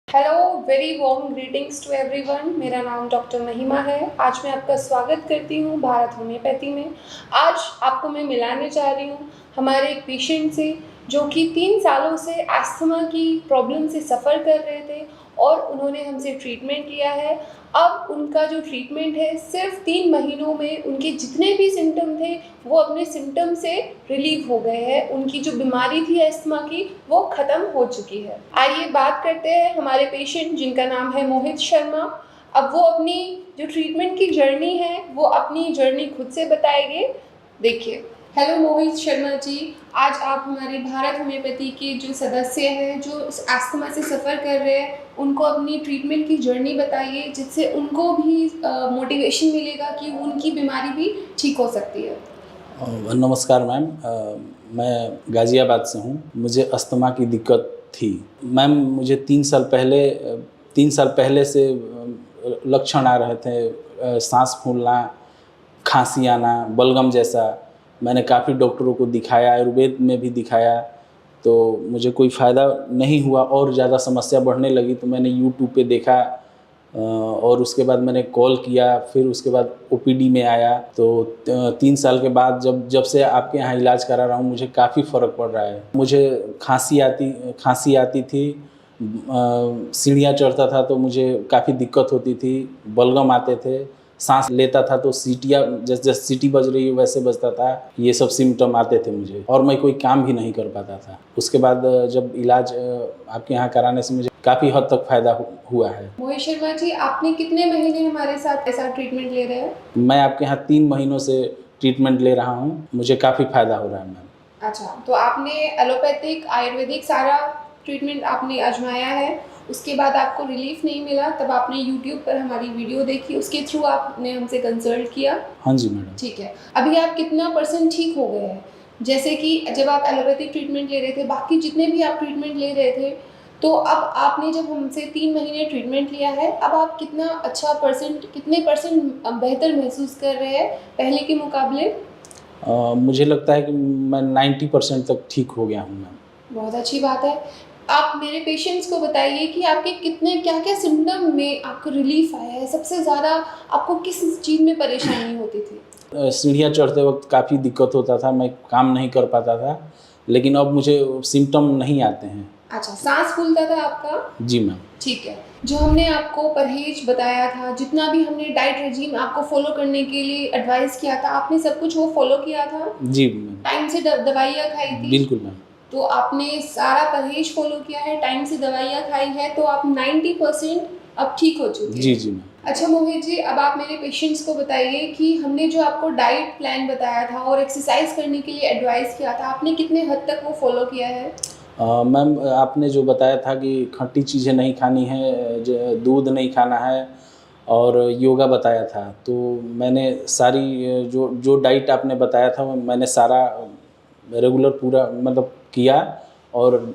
Hello, very warm greetings to everyone. मेरा नाम doctor महिमा है। आज मैं आपका स्वागत करती हूँ भारत होम्योपैथी में। आज आपको मैं मिलाने जा रही हूँ हमारे एक पेशेंट से जो कि 3 सालों से अस्थमा की प्रॉब्लम से सफ़र कर रहे थे और उन्होंने हमसे ट्रीटमेंट लिया है। अब उनका जो ट्रीटमेंट है सिर्फ 3 महीनों में उनके जितने भी सिम्टम थे वो अपने सिम्टम से रिलीव हो गए हैं। उनकी जो बीमारी थी अस्थमा की वो ख़त्म हो चुकी है। आइए बात करते हैं हमारे पेशेंट जिनका नाम है मोहित शर्मा। अब वो अपनी जो ट्रीटमेंट की जर्नी है वो अपनी जर्नी खुद से बताएंगे। देखिए, हेलो मोहित शर्मा जी, आज आप हमारे भारत होम्योपैथी के जो सदस्य हैं जो अस्थमा से सफ़र कर रहे हैं उनको अपनी ट्रीटमेंट की जर्नी बताइए जिससे उनको भी मोटिवेशन मिलेगा कि उनकी बीमारी भी ठीक हो सकती है। नमस्कार मैम, मैं गाज़ियाबाद से हूँ। मुझे अस्थमा की दिक्कत थी मैम। मुझे 3 साल पहले से लक्षण आ रहे थे, सांस फूलना, खांसी आना, बलगम जैसा। मैंने काफ़ी डॉक्टरों को दिखाया, आयुर्वेद में भी दिखाया, तो मुझे कोई फ़ायदा नहीं हुआ और ज़्यादा समस्या बढ़ने लगी। तो मैंने यूट्यूब पे देखा और उसके बाद मैंने कॉल किया, फिर उसके बाद ओपीडी में आया। तो 3 साल के बाद जब से आपके यहाँ इलाज करा रहा हूँ मुझे काफ़ी फ़र्क पड़ रहा है। मुझे खांसी आती थी, सीढ़ियाँ चढ़ता था तो मुझे काफ़ी दिक्कत होती थी, बलगम आते थे, सांस लेता था तो सीटियाँ जैसे सीटी बज रही है वैसे बजता था। ये सब सिम्टम आते थे मुझे और मैं कोई काम भी नहीं कर पाता था। उसके बाद जब इलाज आपके यहाँ कराने से मुझे काफ़ी हद तक फ़ायदा हुआ है। मोहित शर्मा जी, आपने कितने महीने हमारे साथ ऐसा ट्रीटमेंट ले रहे हैं? मैं आपके यहाँ 3 महीनों से ट्रीटमेंट ले रहा हूँ, मुझे काफ़ी फ़ायदा हो रहा है मैम। अच्छा, तो आपने एलोपैथिक, आयुर्वेदिक सारा ट्रीटमेंट आपने आजमाया है, उसके बाद आपको रिलीफ नहीं मिला, तब आपने यूट्यूब पर हमारी वीडियो देखी, उसके थ्रू आपने हमसे कंसल्ट किया। हाँ जी मैडम। ठीक है, अभी आप कितना % ठीक हो गए हैं? जैसे कि जब आप एलोपैथिक ट्रीटमेंट ले रहे थे, बाकी जितने भी आप ट्रीटमेंट ले रहे थे, तो अब आपने जब हमसे 3 महीने ट्रीटमेंट लिया है, अब आप कितना अच्छा कितने % बेहतर महसूस कर रहे हैं पहले के मुकाबले? मुझे लगता है कि मैं 90% तक ठीक हो गया हूँ मैम। बहुत अच्छी बात है। आप मेरे पेशेंट्स को बताइए कि आपके कितने क्या-क्या सिम्पटम में आपको रिलीफ़ आया है? सबसे ज़्यादा आपको किस चीज़ में परेशानी होती थी? सीढ़ियाँ चढ़ते वक्त काफ़ी दिक्कत होता था, मैं काम नहीं कर पाता था, लेकिन अब मुझे सिम्टम नहीं आते हैं। अच्छा, साँस फूलता था आपका? जी मैम। ठीक है। जो हमने आपको परहेज़ बताया था, जितना भी हमने डाइट रेजिम आपको फ़ॉलो करने के लिए एडवाइस किया था, आपने सब कुछ वो फ़ॉलो किया था? जी मैम। टाइम से दवाइयाँ खाई थी? बिल्कुल मैम। तो आपने सारा परहेज़ फ़ॉलो किया है, टाइम से दवाइयाँ खाई हैं, तो आप 90% अब ठीक हो चुके जी, हैं। जी मैम। अच्छा मोहित जी, अब आप मेरे पेशेंट्स को बताइए कि हमने जो आपको डाइट प्लान बताया था और एक्सरसाइज़ करने के लिए एडवाइस किया था, आपने कितने हद तक वो फ़ॉलो किया है? मैम, आपने जो बताया था कि खट्टी चीज़ें नहीं खानी है, दूध नहीं खाना है और योगा बताया था, तो मैंने सारी जो जो डाइट आपने बताया था वो मैंने सारा रेगुलर पूरा मतलब किया और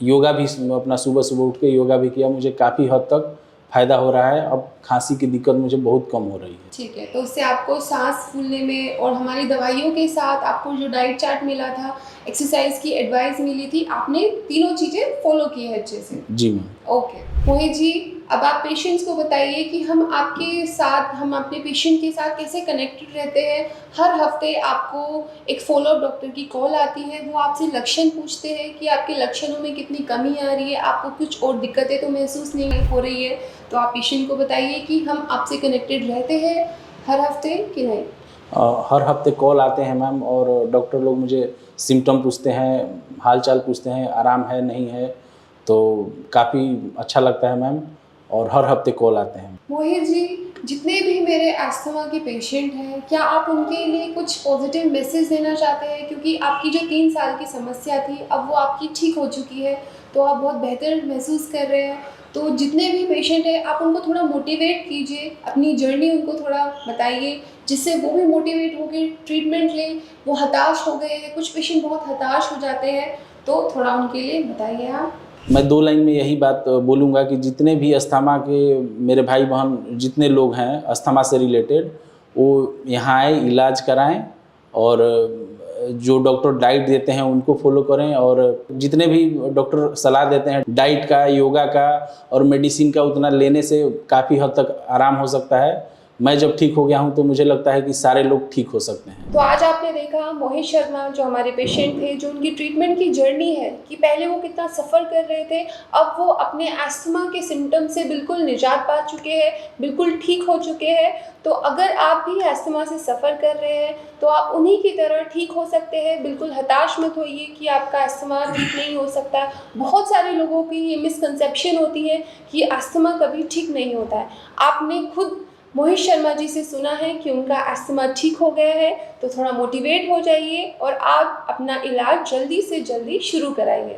योगा भी अपना सुबह-सुबह उठ के योगा भी किया। मुझे काफ़ी हद तक फ़ायदा हो रहा है, अब खाँसी की दिक्कत मुझे बहुत कम हो रही है। ठीक है, तो उससे आपको साँस फूलने में और हमारी दवाइयों के साथ आपको जो डाइट चार्ट मिला था, एक्सरसाइज़ की एडवाइस मिली थी, आपने तीनों चीज़ें फ़ॉलो की है अच्छे से। जी मैम। ओके। मोहित जी, अब आप पेशेंट्स को बताइए कि हम अपने पेशेंट के साथ कैसे कनेक्टेड रहते हैं। हर हफ्ते आपको एक फ़ॉलो-अप डॉक्टर की कॉल आती है, वो आपसे लक्षण पूछते हैं कि आपके लक्षणों में कितनी कमी आ रही है, आपको कुछ और दिक्कतें तो महसूस नहीं हो रही है। तो आप पेशेंट को बताइए कि हम आपसे कनेक्टेड रहते हैं हर हफ्ते कि नहीं? हर हफ्ते कॉल आते हैं मैम और डॉक्टर लोग मुझे सिम्पटम पूछते हैं, हाल-चाल पूछते हैं, आराम है, नहीं है, तो काफ़ी अच्छा लगता है मैम और हर हफ्ते कॉल आते हैं। मोहित जी, जितने भी मेरे अस्थमा के पेशेंट हैं, क्या आप उनके लिए कुछ पॉज़िटिव मैसेज देना चाहते हैं? क्योंकि आपकी जो 3 साल की समस्या थी, अब वो आपकी ठीक हो चुकी है, तो आप बहुत बेहतर महसूस कर रहे हैं। तो जितने भी पेशेंट हैं, आप उनको थोड़ा मोटिवेट कीजिए, अपनी जर्नी उनको थोड़ा बताइए, जिससे वो भी मोटिवेट होके ट्रीटमेंट लें। वो हताश हो गए हैं, कुछ पेशेंट बहुत हताश हो जाते हैं, तो थोड़ा उनके लिए बताइए आप। मैं 2 लाइन में यही बात बोलूँगा कि जितने भी अस्थमा के मेरे भाई-बहन जितने लोग हैं अस्थमा से रिलेटेड, वो यहाँ आएँ, इलाज कराएँ और जो डॉक्टर डाइट देते हैं उनको फॉलो करें, और जितने भी डॉक्टर सलाह देते हैं डाइट का, योगा का और मेडिसिन का, उतना लेने से काफ़ी हद तक आराम हो सकता है। मैं जब ठीक हो गया हूँ तो मुझे लगता है कि सारे लोग ठीक हो सकते हैं। तो आज आपने देखा मोहित शर्मा जो हमारे पेशेंट थे, जो उनकी ट्रीटमेंट की जर्नी है कि पहले वो कितना सफ़र कर रहे थे, अब वो अपने अस्थमा के सिम्टम से बिल्कुल निजात पा चुके हैं, बिल्कुल ठीक हो चुके हैं। तो अगर आप भी अस्थमा से सफ़र कर रहे हैं तो आप उन्हीं की तरह ठीक हो सकते हैं। बिल्कुल हताश मत होइए कि आपका अस्थमा ठीक नहीं हो सकता। बहुत सारे लोगों की ये मिसकंसेप्शन होती है कि अस्थमा कभी ठीक नहीं होता है। आपने खुद मोहित शर्मा जी से सुना है कि उनका अस्थमा ठीक हो गया है, तो थोड़ा मोटिवेट हो जाइए और आप अपना इलाज जल्दी से जल्दी शुरू कराइए।